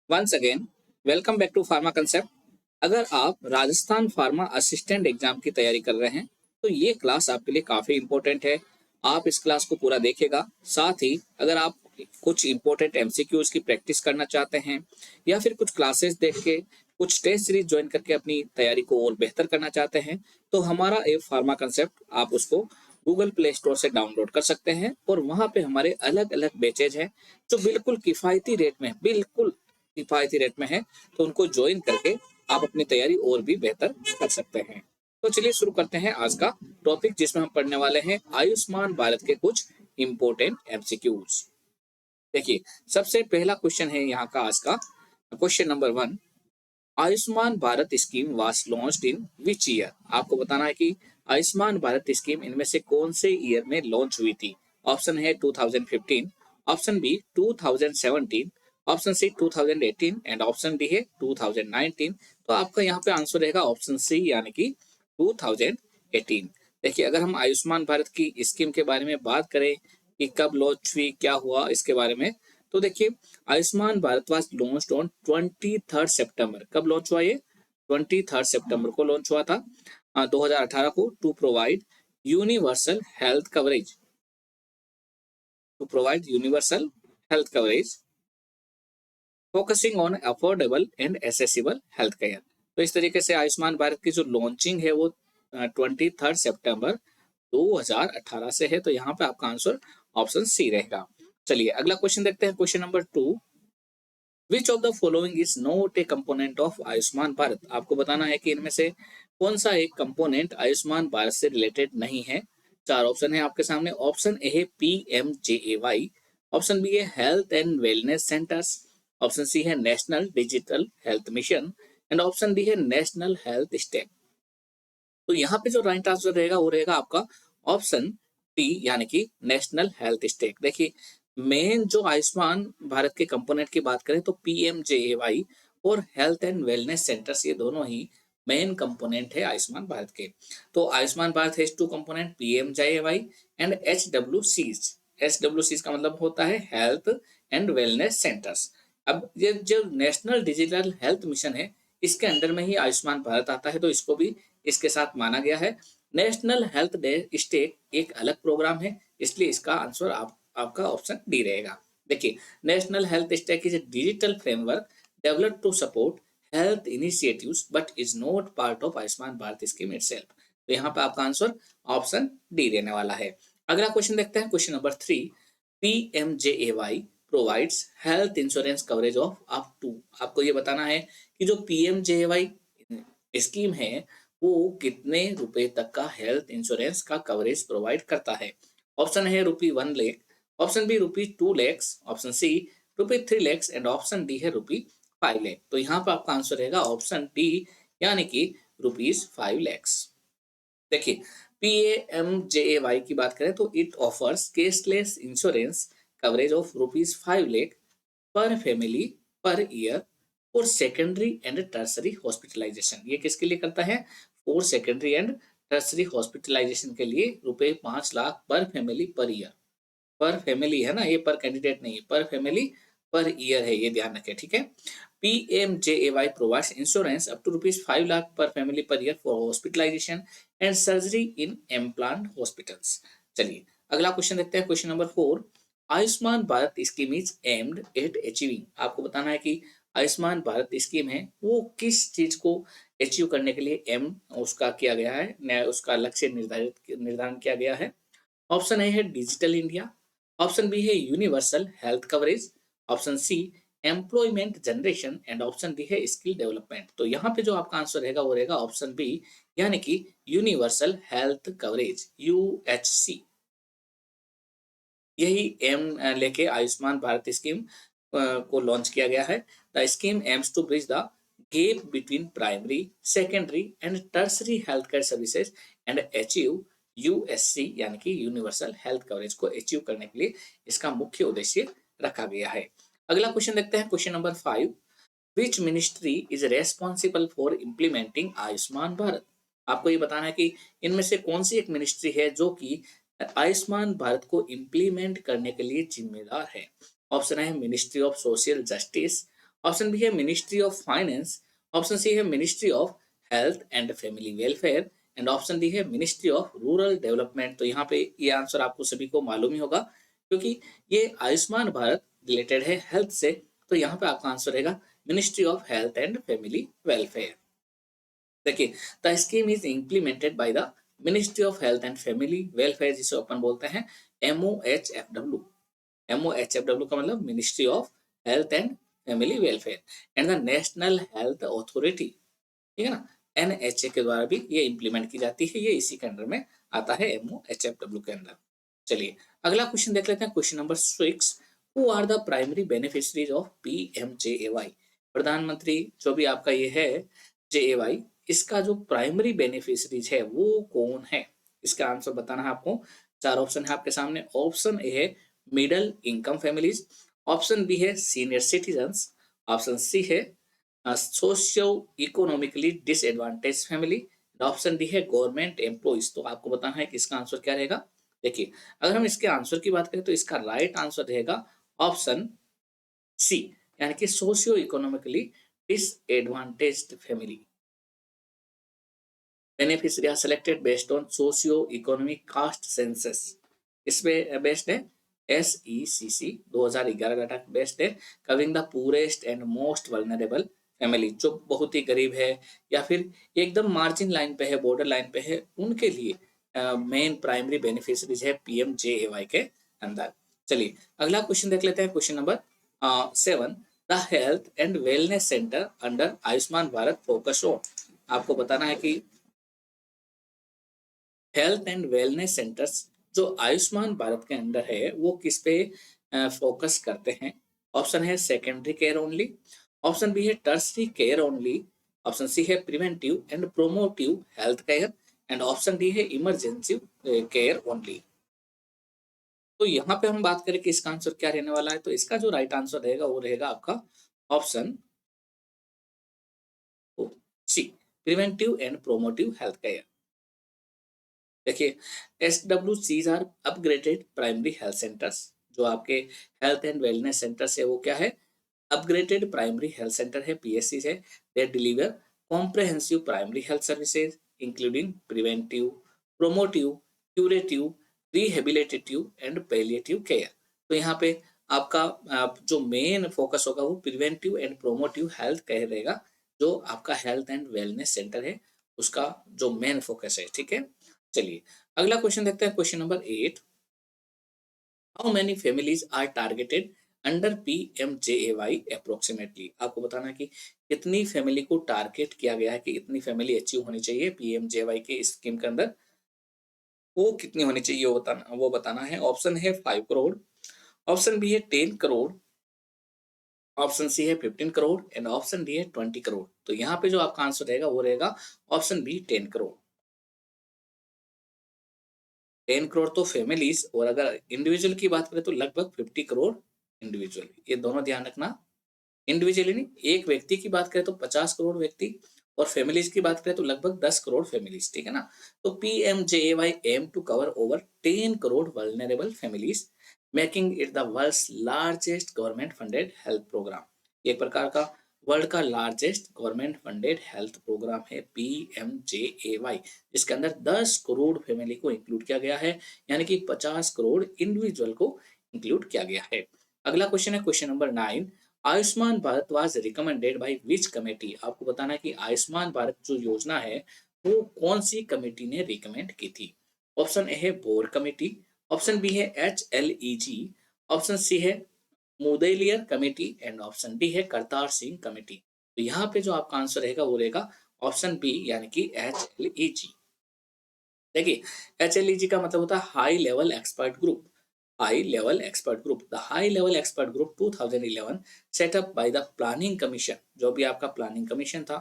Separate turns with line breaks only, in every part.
Once again welcome back to pharma concept. अगर आप Rajasthan pharma assistant exam की तैयारी कर रहे हैं तो ये क्लास आपके लिए काफ़ी इंपॉर्टेंट है। आप इस क्लास को पूरा देखिएगा। साथ ही अगर आप कुछ इंपॉर्टेंट एमसीक्यूज की प्रैक्टिस करना चाहते हैं या फिर कुछ क्लासेस देख के कुछ टेस्ट सीरीज ज्वाइन करके अपनी तैयारी को और बेहतर करना चाहते हैं तो हमारा ऐप फार्मा कंसेप्ट आप उसको गूगल प्ले स्टोर से डाउनलोड कर सकते हैं और वहाँ पे हमारे अलग अलग बैचेज हैं जो बिल्कुल किफ़ायती रेट में बिल्कुल किफायती रेट में है, तो उनको ज्वाइन करके आप अपनी तैयारी और भी बेहतर कर सकते हैं। तो चलिए शुरू करते हैं आज का टॉपिक, जिसमें हम पढ़ने वाले हैं आयुष्मान भारत के कुछ इंपॉर्टेंट एमसीक्यूज। देखिए, सबसे पहला क्वेश्चन है यहाँ का आज का question number 1। Ayushman Bharat scheme was launched in which year? आपको बताना है कि आयुष्मान भारत स्कीम इनमें से कौन से ईयर में लॉन्च हुई थी। ऑप्शन है 2015, option B 2017, option C 2018 and option D है 2019। तो आपका यहाँ पे आंसर रहेगा ऑप्शन सी यानी कि 2018। देखिए, अगर हम आयुष्मान भारत की स्कीम के बारे में बात करें कि कब लॉन्च हुई, क्या हुआ इसके बारे में, तो देखिए, Ayushman Bharat was launched on 23 सितंबर। कब लॉन्च हुआ ये? 23 सितंबर को लॉन्च हुआ था 2018 को। To provide universal health coverage, to provide universal health coverage focusing on affordable and accessible health care. तो इस तरीके से आयुष्मान भारत की जो लॉन्चिंग है वो 23 सितंबर 2018 से है। तो यहाँ पे आपका आंसर ऑप्शन सी रहेगा। चलिए अगला क्वेश्चन देखते हैं, question number 2। Which of the following is not a component of Ayushman Bharat? आपको बताना है कि इनमें से कौन सा एक कंपोनेंट आयुष्मान भारत से रिलेटेड नहीं है। चार ऑप्शन है आपके सामने। ऑप्शन ए है PMJAY, ऑप्शन बी है health and wellness centres, option C है national digital health mission and option D है नेशनल हेल्थ स्टेप। तो यहाँ पे जो राइट आंसर रहेगा वो रहेगा आपका ऑप्शन डी यानी कि नेशनल हेल्थ स्टेक। देखिए, मेन जो आयुष्मान भारत के कंपोनेंट की बात करें तो PMJAY और हेल्थ एंड वेलनेस सेंटर्स, ये दोनों ही मेन कंपोनेंट है आयुष्मान भारत के। तो Ayushman Bharat has two component, PMJAY and HWCs। HWCs का मतलब होता है हेल्थ एंड वेलनेस सेंटर्स। अब ये जो नेशनल डिजिटल हेल्थ मिशन है इसके अंडर में ही आयुष्मान भारत आता है, तो इसको भी इसके साथ माना गया है। नेशनल हेल्थ डे स्टेक एक अलग प्रोग्राम है, इसलिए इसका आंसर आपका ऑप्शन डी रहेगा। देखिए, national health stack is a digital framework developed to support health initiatives but is not part of Ayushman Bharat scheme itself. तो यहाँ पे आपका आंसर ऑप्शन डी रहने वाला है। अगला क्वेश्चन देखते हैं, question number 3। PMJAY provides health insurance coverage of up to. आपको ये बताना है कि जो PMJAY स्कीम है वो कितने रुपए तक का हेल्थ इंश्योरेंस का कवरेज प्रोवाइड करता है। ऑप्शन है ₹1 lakh, option B ₹2 lakh, option C ₹3 lakh and option D है ₹5 लाख। तो यहाँ पर आपका आंसर रहेगा ऑप्शन डी यानी कि ₹5 लाख। देखिए, PMJAY की बात करें तो it offers cashless insurance coverage of ₹5 lakh per family per year for secondary and tertiary hospitalisation. ये किसके लिए करता है? For secondary and tertiary hospitalisation के लिए ₹5 lakh per family per year. पर फैमिली है ना, ये पर कैंडिडेट नहीं है, पर फैमिली पर ईयर है, ये ध्यान रखें, ठीक है। PMJAY provides insurance up to ₹5 lakh per family per year for hospitalisation and surgery in empanelled hospitals. चलिए अगला क्वेश्चन देखते हैं, question number 4। Ayushman Bharat scheme is aimed at achieving. आपको बताना है कि आयुष्मान भारत स्कीम है वो किस चीज को अचीव करने के लिए एम उसका किया गया है, उसका लक्ष्य निर्धारण किया गया है। ऑप्शन ए है डिजिटल इंडिया, ऑप्शन बी है universal health coverage, option C employment generation and option D है स्किल डेवलपमेंट। तो यहाँ पे जो आपका आंसर रहेगा वो रहेगा ऑप्शन बी यानी कि यूनिवर्सल हेल्थ कवरेज, UHC। यही एम लेके आयुष्मान भारत स्कीम को लॉन्च किया गया है। The scheme aims to bridge the gap between primary, secondary and tertiary health care services and achieve USC यानी कि यूनिवर्सल हेल्थ कवरेज को अचीव करने के लिए इसका मुख्य उद्देश्य रखा गया है। अगला क्वेश्चन देखते हैं, question number 5। Which ministry is responsible for implementing Ayushman Bharat? आपको ये बताना है कि इनमें से कौन सी एक मिनिस्ट्री है जो कि आयुष्मान भारत को इम्प्लीमेंट करने के लिए जिम्मेदार है। ऑप्शन है ministry of social justice, option B है ministry of finance, option C है ministry of health and family welfare and option D है मिनिस्ट्री ऑफ रूरल डेवलपमेंट। तो यहाँ पे ये आंसर आपको सभी को मालूम ही होगा, क्योंकि ये आयुष्मान भारत रिलेटेड है हेल्थ से, तो यहाँ पे आपका आंसर रहेगा ministry of health and family welfare. देखिए, the scheme is implemented by the ministry of health and family welfare, जिसे अपन बोलते हैं MOHFW। MOHFW का मतलब ministry of health and family welfare and the national health authority, ठीक है ना, NHA के द्वारा भी ये इम्प्लीमेंट की जाती है, ये इसी के अंडर में आता है, MOHFW के अंदर। चलिए अगला क्वेश्चन देख लेते हैं, question number 6। Who are the primary beneficiaries of PMJAY? प्रधानमंत्री जो भी आपका ये है JAY, इसका जो प्राइमरी बेनिफिशरीज है वो कौन है? इसका आंसर बताना है आपको। चार ऑप्शन है आपके सामने। ऑप्शन ए है middle income families, option B है सीनियर सिटीजन्स, ऑप्शन सी है socio economically disadvantage family, option D है गवर्नमेंट एम्प्लॉइज। तो आपको बताना है कि इसका आंसर क्या रहेगा। देखिए, अगर हम इसके आंसर की बात करें तो इसका राइट आंसर रहेगा ऑप्शन सी, यानी कि socio economically disadvantaged family. Beneficiary are selected based on socio economic caste census. इसमें बेस्ड है SECC 2011 डाटा बेस्ड है, covering the poorest and most vulnerable family, जो बहुत ही गरीब है या फिर एकदम मार्जिन लाइन पे है, बॉर्डर लाइन पे है, उनके लिए मेन प्राइमरी बेनिफिशरीज है PMJAY के अंदर। चलिए अगला क्वेश्चन देख लेते हैं, question number 7। The health and wellness centre under Ayushman Bharat focus on. आपको बताना है कि हेल्थ एंड वेलनेस सेंटर्स जो आयुष्मान भारत के अंदर है वो किस पे फोकस करते हैं। ऑप्शन है secondary care only, option B है tertiary care only, option C है preventive and promotive health care and option D है इमरजेंसी केयर ओनली। तो यहाँ पे हम बात करें कि इसका आंसर क्या रहने वाला है, तो इसका जो राइट आंसर रहेगा वो रहेगा आपका option C, preventive and promotive health care. देखिए, SWCs are upgraded primary health centres. जो आपके हेल्थ एंड वेलनेस सेंटर्स है वो क्या है, अपग्रेडेड प्राइमरी हेल्थ सेंटर है, PSC है। दे deliver comprehensive primary health services including preventive, promotive, curative, rehabilitative and palliative care. तो यहाँ पे आपका जो मेन फोकस होगा वो preventive and promotive health care रहेगा, जो आपका हेल्थ एंड वेलनेस सेंटर है उसका जो मेन फोकस है, ठीक है। चलिए अगला क्वेश्चन देखते हैं, question number 8। How many families are targeted under PMJAY approximately. आपको बताना है कि कितनी फैमिली को टारगेट किया गया है, कि इतनी फैमिली अचीव होनी चाहिए PMJAY के स्कीम के अंदर, वो कितनी होनी चाहिए वो बताना है। ऑप्शन है 5 करोड़, ऑप्शन बी है 10 करोड़, ऑप्शन सी है 15 करोड़ एंड ऑप्शन डी है 20 करोड़। तो यहाँ पे जो आपका आंसर रहेगा वो रहेगा ऑप्शन बी 10 करोड़। 10 करोड़ तो फैमिलीज, और अगर इंडिविजुअल की बात करें तो लगभग 50 करोड़ इंडिविजुअल। ये दोनों ध्यान रखना, इंडिविजुअली नहीं, एक व्यक्ति की बात करें तो 50 करोड़ व्यक्ति, और फैमिलीज की बात करें तो लगभग 10 करोड़ फैमिलीज, ठीक है ना। तो PMJAY aim to cover over 10 crore vulnerable families, making it the world's largest government funded health programme. एक प्रकार का वर्ल्ड का largest government funded health programme है PMJAY, जिसके अंदर 10 करोड़ फैमिली को इंक्लूड किया गया है, यानी कि 50 करोड़ इंडिविजुअल को इंक्लूड किया गया है। अगला क्वेश्चन है question number 9। Ayushman Bharat was recommended by which committee. आपको बताना है कि आयुष्मान भारत जो योजना है वो कौन सी कमेटी ने रिकमेंड की थी। ऑप्शन ए है बोर कमेटी, ऑप्शन बी है HLEG, ऑप्शन सी है मुदेलियर कमेटी एंड ऑप्शन डी है करतार सिंह कमेटी। तो यहाँ पे जो आपका आंसर रहेगा वो रहेगा ऑप्शन बी, यानी कि HLEG। देखिए, HLEG का मतलब होता है high level expert group. High level expert group, the high level expert group 2011 set up by the planning commission. जो भी आपका प्लानिंग कमीशन था,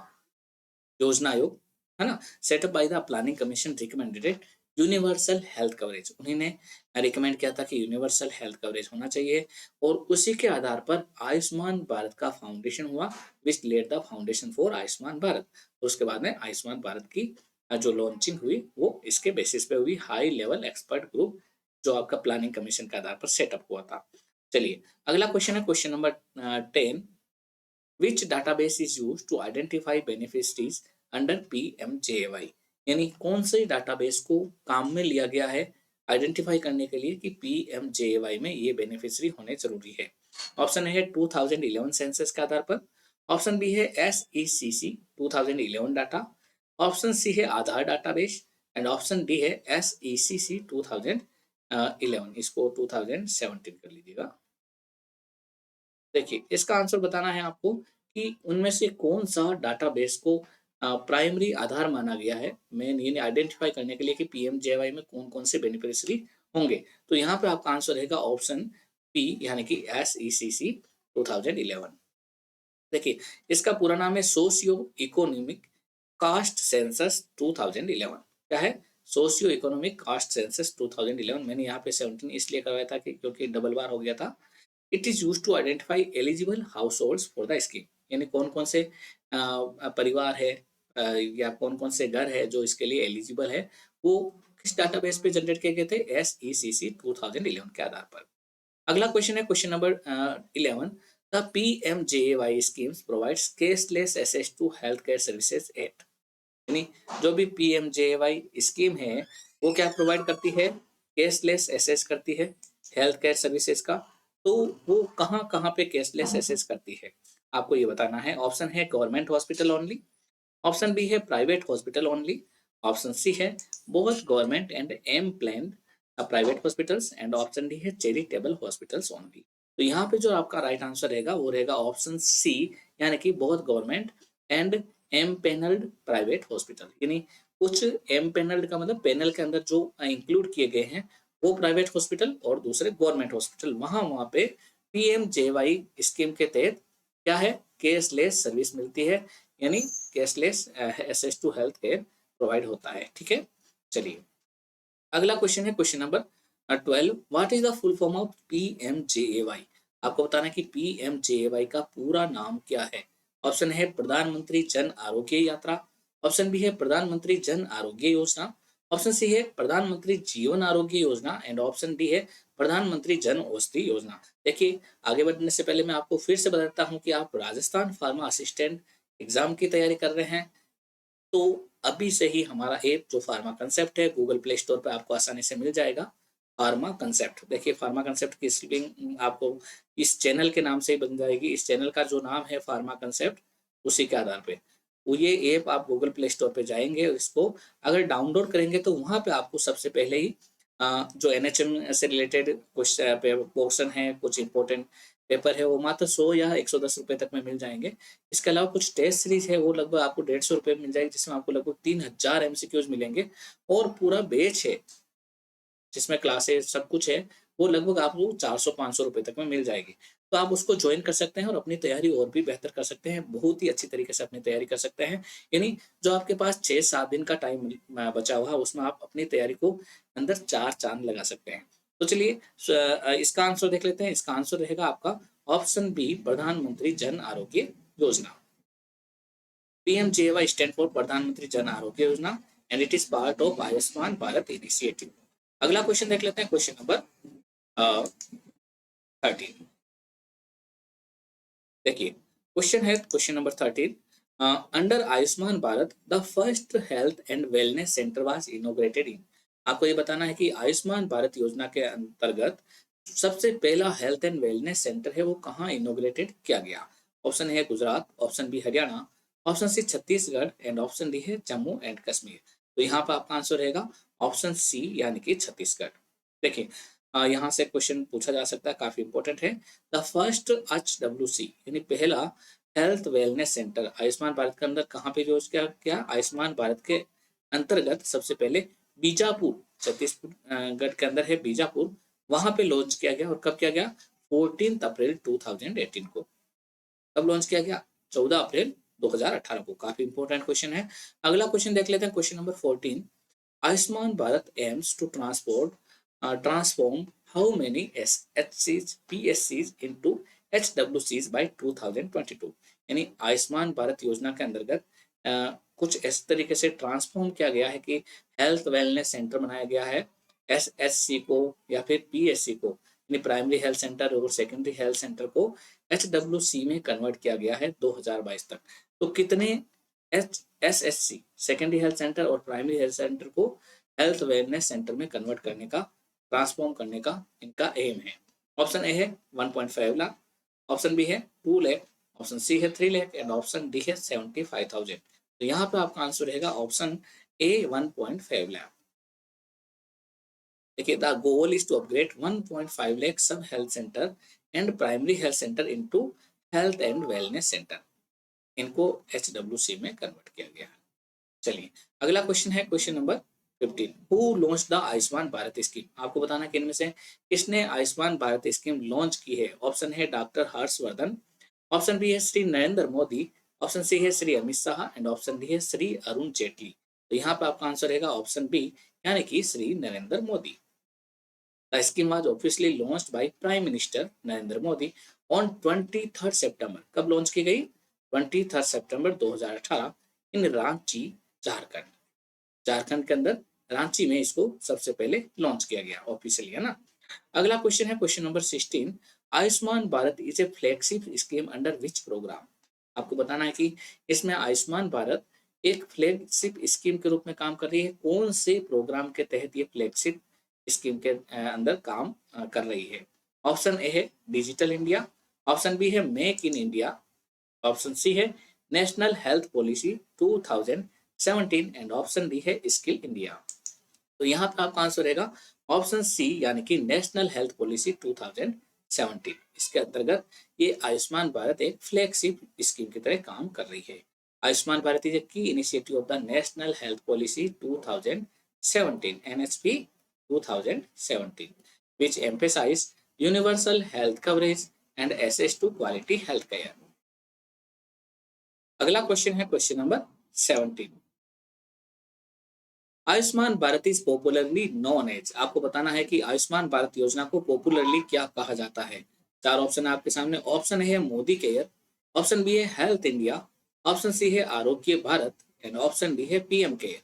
योजना आयोग, है ना, setup by the planning commission recommended universal health coverage. उन्होंने रिकमेंड किया था कि यूनिवर्सल हेल्थ कवरेज होना चाहिए, और उसी के आधार पर आयुष्मान भारत का फाउंडेशन हुआ, विच lead the foundation for Ayushman Bharat. तो उसके बाद में आयुष्मान भारत की जो लॉन्चिंग हुई वो इसके बेसिस पे हुई, हाई लेवल एक्सपर्ट ग्रुप जो आपका प्लानिंग कमीशन के आधार पर सेटअप हुआ था। चलिए अगला क्वेश्चन है question number 10। Which database is use to identify beneficiaries under PMJAY, यानी कौन से डाटाबेस को काम में लिया गया है आइडेंटिफाई करने के लिए कि PMJAY में ये बेनिफिशरी होने जरूरी है। ऑप्शन है 2011 सेंसस के आधार पर, ऑप्शन बी है SECC 2011 डाटा, ऑप्शन सी है आधार डाटाबेस एंड ऑप्शन डी है SECC 2011, इसको 2017 कर लीजिएगा। देखिए इसका आंसर बताना है आपको कि उनमें से कौन सा डाटाबेस को प्राइमरी आधार माना गया है मेन ये आइडेंटिफाई करने के लिए कि PMJAY में कौन कौन से बेनिफिशियरी होंगे। तो यहाँ पे आपका आंसर रहेगा ऑप्शन पी यानी कि SECC 2011। देखिए इसका पूरा नाम है सोशियो इकोनॉमिक कास्ट सेंसस 2011। क्या है? Socio economic caste census 2011। मैंने यहाँ पे 17 इसलिए करवाया था कि क्योंकि डबल बार हो गया था। It is use to identify eligible household for the scheme, यानी कौन कौन से परिवार है या कौन कौन से घर है जो इसके लिए एलिजिबल है, वो किस डाटाबेस पे जनरेट किए गए थे? SECC 2011 के आधार पर। अगला क्वेश्चन है question number 11। The PMJAY schemes provides cashless access to health care services at, यानी जो भी PMJAY स्कीम है वो क्या प्रोवाइड करती है? कैशलेस एक्सेस करती है हेल्थ केयर सर्विसेज का। तो वो कहाँ कहाँ पे कैशलेस एक्सेस करती है आपको ये बताना है। ऑप्शन है government hospital only, option B है private hospital only, option C है both government and empanelled private hospitals and option D है चैरिटेबल हॉस्पिटल्स ओनली। तो यहाँ पे जो आपका राइट आंसर रहेगा वो रहेगा ऑप्शन सी, यानी कि both government and empanelled private hospital, यानी कुछ एम पैनल्ड का मतलब पैनल के अंदर जो इंक्लूड किए गए हैं वो प्राइवेट हॉस्पिटल और दूसरे गवर्नमेंट हॉस्पिटल, वहां पे PMJAY स्कीम के तहत क्या है? कैशलेस सर्विस मिलती है, यानी cashless access to health care provide होता है। ठीक है, चलिए अगला क्वेश्चन है question number 12। What is the full form of PMJAY? आपको बताना है कि PMJAY का पूरा नाम क्या है। ऑप्शन है प्रधानमंत्री जन आरोग्य यात्रा, ऑप्शन बी है प्रधानमंत्री जन आरोग्य योजना, ऑप्शन सी है प्रधानमंत्री जीवन Arogya Yojana and option D है प्रधानमंत्री जन औषधि योजना। देखिए आगे बढ़ने से पहले मैं आपको फिर से बताता हूँ कि आप राजस्थान फार्मा असिस्टेंट एग्जाम की तैयारी कर रहे हैं तो अभी से ही हमारा ऐप जो फार्मा कंसेप्ट है गूगल प्ले स्टोर पर आपको आसानी से मिल जाएगा। फार्मा कंसेप्ट, देखिए फार्मा कंसेप्ट की स्पेलिंग आपको इस चैनल के नाम से ही बन जाएगी। इस चैनल का जो नाम है फार्मा कंसेप्ट, उसी के आधार पे वो ये ऐप आप गूगल प्ले स्टोर पे जाएंगे, इसको अगर डाउनलोड करेंगे तो वहाँ पे आपको सबसे पहले ही जो NHM से रिलेटेड कुछ पोर्शन है, कुछ इंपॉर्टेंट पेपर है, वो मात्र 100 या 110 रुपये तक में मिल जाएंगे। इसके अलावा कुछ टेस्ट सीरीज है वो लगभग आपको 150 रुपये मिल जाएगी, जिसमें आपको लगभग 3000 MCQs मिलेंगे और पूरा बैच है जिसमें क्लासेस सब कुछ है वो लगभग आपको 400-500 रुपये तक में मिल जाएगी। तो आप उसको ज्वाइन कर सकते हैं और अपनी तैयारी और भी बेहतर कर सकते हैं, बहुत ही अच्छी तरीके से अपनी तैयारी कर सकते हैं। यानी जो आपके पास 6-7 दिन का टाइम बचा हुआ है उसमें आप अपनी तैयारी को अंदर 4 चांद लगा सकते हैं। तो चलिए इसका आंसर देख लेते हैं। इसका आंसर रहेगा आपका ऑप्शन बी, प्रधानमंत्री Jan Arogya Yojana. PMJAY stand for प्रधानमंत्री Jan Arogya Yojana and it is part of Ayushman Bharat initiative. अगला क्वेश्चन देख लेते हैं क्वेश्चन नंबर 13। देखिए क्वेश्चन है question number 13। Under Ayushman Bharat the first health and wellness centre was inaugurated इन। आपको ये बताना है कि आयुष्मान भारत योजना के अंतर्गत सबसे पहला हेल्थ एंड वेलनेस सेंटर है वो कहाँ इनॉग्रेटेड किया गया। ऑप्शन है Gujarat, option B Haryana, option C Chhattisgarh and option D है जम्मू एंड कश्मीर। तो यहाँ पर आपका आंसर रहेगा ऑप्शन सी यानी कि छत्तीसगढ़। देखिए यहाँ से क्वेश्चन पूछा जा सकता है, काफी इंपॉर्टेंट है। द फर्स्ट HWC यानी पहला health wellness centre Ayushman Bharat के अंदर कहाँ पे यूज किया गया? आयुष्मान भारत के अंतर्गत सबसे पहले बीजापुर, छत्तीसगढ़ के अंदर है बीजापुर, वहां पे लॉन्च किया गया। और कब किया गया? 14 अप्रैल 2018 को। कब लॉन्च किया गया? 14 अप्रैल 2018 को। काफी इंपॉर्टेंट क्वेश्चन है। अगला क्वेश्चन देख लेते हैं question number 14। Ayushman Bharat aims to transform how many SHCs, PSCs into HWCs by 2022। यानी आयुष्मान भारत योजना के अंतर्गत कुछ इस तरीके से ट्रांसफॉर्म किया गया है कि हेल्थ वेलनेस सेंटर बनाया गया है SHC को या फिर PSC को, यानी प्राइमरी हेल्थ सेंटर और सेकेंडरी हेल्थ सेंटर को HWC में कन्वर्ट किया गया है 2022 तक। तो कितने SSC सेकेंडरी हेल्थ सेंटर और प्राइमरी हेल्थ सेंटर को हेल्थ वेलनेस सेंटर में कन्वर्ट करने का, ट्रांसफॉर्म करने का इनका एम है? ऑप्शन ए है 1.5 लाख, ऑप्शन बी है 2 लाख, ऑप्शन सी है 3 लाख एंड ऑप्शन डी है 75,000। तो यहाँ पे आपका आंसर रहेगा ऑप्शन ए 1.5 लाख। देखिए, the goal is to upgrade 1.5 lakh sub health centre and primary health centre into health and wellness centre. इनको HWC में कन्वर्ट किया गया है। चलिए, अगला क्वेश्चन है question number 15। Who launch the Ayushman Bharat scheme? आपको बताना कि इनमें से किसने आयुष्मान भारत स्कीम लॉन्च की है? ऑप्शन है डॉक्टर हर्षवर्धन, ऑप्शन बी है श्री नरेंद्र मोदी, ऑप्शन सी है Shri Amit Shah and option D है श्री अरुण जेटली। तो यहाँ पे आपका आंसर रहेगा ऑप्शन बी, यानी कि Shri Narendra Modi. The scheme was officially launched by Prime Minister Narendra Modi on 23 सितंबर। कब लॉन्च की गई? 23 सितंबर 2018 इन रांची, झारखंड। झारखंड के अंदर रांची में इसको सबसे पहले लॉन्च किया गया ऑफिशियली, है ना। अगला क्वेश्चन है question number 16। Ayushman Bharat is a flagship scheme under which programme? आपको बताना है कि इसमें आयुष्मान भारत एक फ्लैगशिप स्कीम के रूप में काम कर रही है। कौन से प्रोग्राम के तहत ये फ्लैगशिप स्कीम के अंदर काम कर रही है? ऑप्शन ए है डिजिटल इंडिया, ऑप्शन बी है make in India, option C है national health policy 2017 and option D है स्किल इंडिया। तो यहाँ पर आपका आंसर रहेगा ऑप्शन सी, यानी कि नेशनल हेल्थ पॉलिसी 2017। इसके अंतर्गत ये आयुष्मान भारत एक फ्लैगशिप स्कीम की तरह काम कर रही है। आयुष्मान भारत इज ए की initiative of the national health policy 2017 NHP 2017 which emphasize universal health coverage and access to quality health care। अगला क्वेश्चन है question number 17। Ayushman Bharat is popularly known as. आपको बताना है कि आयुष्मान भारत योजना को पॉपुलरली क्या कहा जाता है? चार ऑप्शन है आपके सामने। ऑप्शन है मोदी केयर, ऑप्शन बी है हेल्थ इंडिया, ऑप्शन सी है आरोग्य भारत एंड ऑप्शन डी है PM केयर।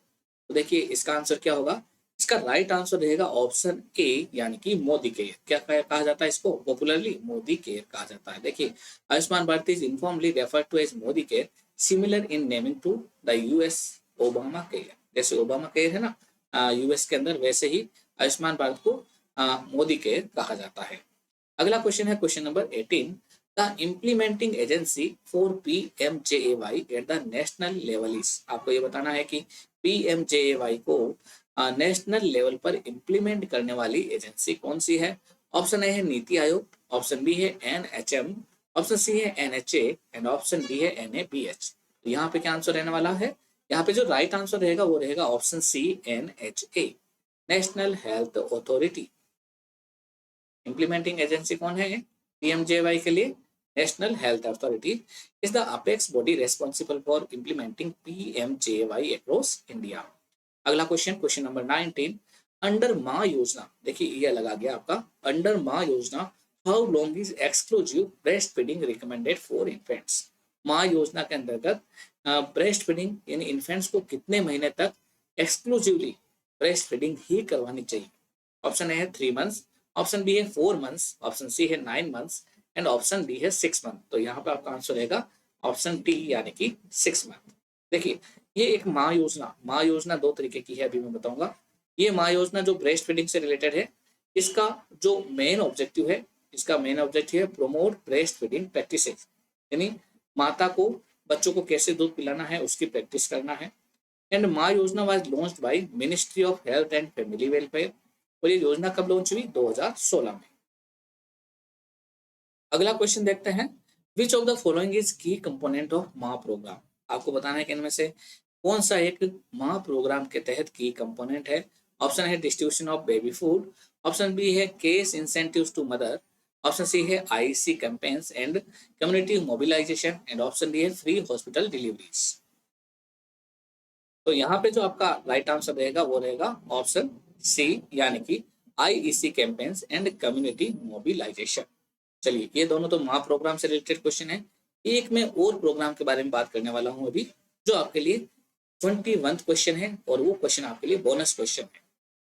तो देखिए, इसका आंसर क्या होगा? इसका राइट आंसर रहेगा ऑप्शन ए, यानी कि मोदी केयर। क्या कहा जाता है इसको? पॉपुलरली मोदी केयर कहा जाता है। देखिए, Ayushman Bharat is informally referred to as Modi care, similar in naming to the US Obama care. जैसे ओबामा केयर है ना US के अंदर, वैसे ही आयुष्मान भारत को मोदी केयर कहा जाता है। अगला क्वेश्चन है question number 18। The implementing agency for PMJAY at the national level is. आपको ये बताना है कि PMJAY को नेशनल लेवल पर इम्प्लीमेंट करने वाली एजेंसी कौन सी है? ऑप्शन ए है नीति आयोग, ऑप्शन बी है NHM, ऑप्शन सी है NHA एंड ऑप्शन डी है NABH। तो यहाँ पे क्या आंसर रहने वाला है? यहाँ पे जो राइट आंसर रहेगा वो रहेगा option C, NHA, national health authority. Implementing agency कौन है? PMJAY के लिए national health authority is the apex body responsible for implementing PMJAY across India. अगला क्वेश्चन क्वेश्चन नंबर 19। अंडर माँ योजना, देखिए ये लगा गया आपका अंडर माँ योजना, how long is exclusive breast feeding recommended for infants? माँ योजना के अंतर्गत ब्रेस्ट फीडिंग इन इन्फेंट्स को कितने महीने तक एक्सक्लूसिवली ब्रेस्ट फीडिंग ही करवानी चाहिए? ऑप्शन ए है 3 मंथ्स, ऑप्शन बी है 4 मंथ्स, ऑप्शन सी है 9 मंथ्स एंड ऑप्शन डी है 6 मंथ। तो यहाँ पे आपका आंसर रहेगा ऑप्शन डी, यानी कि 6 मंथ। देखिए, ये एक माँ योजना दो तरीके की है, अभी मैं बताऊंगा। ये माँ योजना जो ब्रेस्ट फीडिंग से रिलेटेड है, इसका जो मेन ऑब्जेक्टिव है प्रोमोट ब्रेस्ट फीडिंग प्रैक्टिसेस, यानी माता को बच्चों को कैसे दूध पिलाना है उसकी प्रैक्टिस करना है। एंड माँ योजना was launched by ministry of health and family welfare. और ये योजना कब लॉन्च हुई? 2016 में। अगला क्वेश्चन देखते हैं। Which of the following is की कंपोनेंट ऑफ माँ प्रोग्राम? आपको बताना है कि इनमें से कौन सा एक माँ प्रोग्राम के तहत की कंपोनेंट है? ऑप्शन है distribution of baby food, option B है cash incentives to mother, option C है IC campaigns and community mobilisation and option D है फ्री हॉस्पिटल डिलीवरीज। तो यहाँ पे जो आपका राइट आंसर रहेगा वो रहेगा ऑप्शन सी, यानी कि IEC campaigns and community mobilisation. चलिए, ये दोनों तो माँ प्रोग्राम से रिलेटेड क्वेश्चन है। एक मैं और प्रोग्राम के बारे में बात करने वाला हूँ अभी, जो आपके लिए 21 क्वेश्चन है और वो क्वेश्चन आपके लिए बोनस क्वेश्चन है।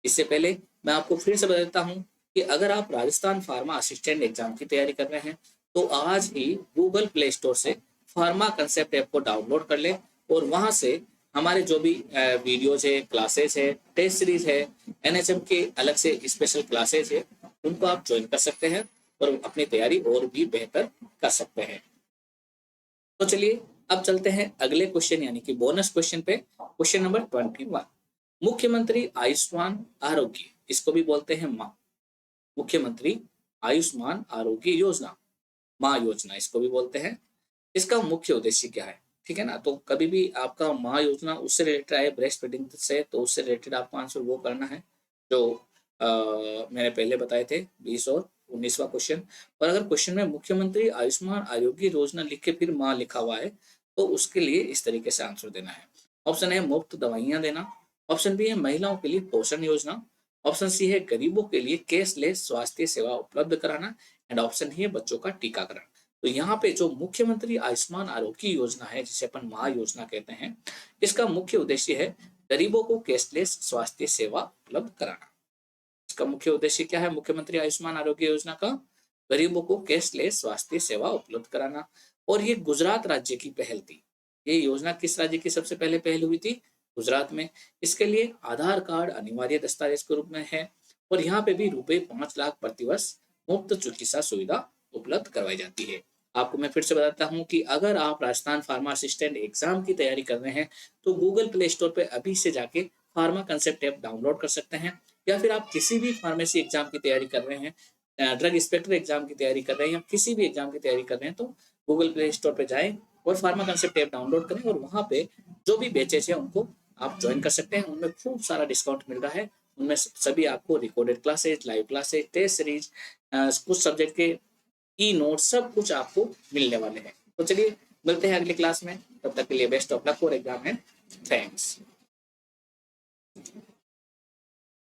इससे पहले मैं आपको फिर से बता देता हूँ कि अगर आप राजस्थान फार्मा असिस्टेंट एग्जाम की तैयारी कर रहे हैं तो आज ही गूगल प्ले स्टोर से फार्मा कंसेप्ट ऐप को डाउनलोड कर ले और वहां से हमारे जो भी वीडियोज है, क्लासेस है, टेस्ट सीरीज है, एनएचएम के अलग से स्पेशल क्लासेस है, उनको आप ज्वाइन कर सकते हैं और अपनी तैयारी और भी बेहतर कर सकते हैं। तो चलिए अब चलते हैं अगले क्वेश्चन यानी कि बोनस क्वेश्चन पे। क्वेश्चन नंबर 21, मुख्यमंत्री आयुष्मान आरोग्य, इसको भी बोलते हैं माँ, मुख्यमंत्री आयुष्मान आरोग्य योजना, माँ योजना इसको भी बोलते हैं। इसका मुख्य उद्देश्य क्या है? ठीक है ना, तो कभी भी आपका माँ योजना उससे रिलेटेड आए ब्रेस्ट फीडिंग से, तो उससे रिलेटेड आपको आंसर वो करना है जो मैंने पहले बताए थे 20 और 19वां क्वेश्चन। और अगर क्वेश्चन में मुख्यमंत्री आयुष्मान आरोग्य योजना लिख के फिर माँ लिखा हुआ है तो उसके लिए इस तरीके से आंसर देना है। ऑप्शन है मुफ्त दवाइयाँ देना, ऑप्शन बी है महिलाओं के लिए पोषण योजना, ऑप्शन सी है गरीबों के लिए कैशलेस स्वास्थ्य सेवा उपलब्ध कराना, एंड ऑप्शन ही है बच्चों का टीकाकरण। तो यहाँ पे जो मुख्यमंत्री आयुष्मान आरोग्य योजना है जिसे अपन महा योजना कहते हैं, इसका मुख्य उद्देश्य है गरीबों को कैशलेस स्वास्थ्य सेवा उपलब्ध कराना। इसका मुख्य उद्देश्य क्या है मुख्यमंत्री आयुष्मान आरोग्य योजना का? गरीबों को कैशलेस स्वास्थ्य सेवा उपलब्ध कराना। और ये गुजरात राज्य की पहल थी। ये योजना किस राज्य की सबसे पहले पहल हुई थी? गुजरात में। इसके लिए आधार कार्ड अनिवार्य दस्तावेज के रूप में है और यहाँ पे भी ₹5 लाख प्रतिवर्ष मुफ्त चिकित्सा सुविधा उपलब्ध करवाई जाती है। आपको मैं फिर से बताता हूँ कि अगर आप राजस्थान फार्मा असिस्टेंट एग्जाम की तैयारी कर रहे हैं तो गूगल प्ले स्टोर पे अभी से जाके फार्मा कंसेप्ट ऐप डाउनलोड कर सकते हैं, या फिर आप किसी भी फार्मेसी एग्जाम की तैयारी कर रहे हैं, ड्रग इंस्पेक्टर एग्जाम की तैयारी कर रहे हैं या किसी भी एग्जाम की तैयारी कर रहे हैं, तो गूगल प्ले स्टोर पे जाएं और फार्मा कंसेप्ट ऐप डाउनलोड करें और वहाँ पे जो भी बैचेज है उनको आप ज्वाइन कर सकते हैं। उनमें खूब सारा डिस्काउंट मिल रहा है। उनमें सभी आपको recorded classes, live classes, test series, कुछ सब्जेक्ट के ई नोट सब कुछ आपको मिलने वाले हैं। तो चलिए मिलते हैं अगली क्लास में, तब तक के लिए best of luck for exam and thanks.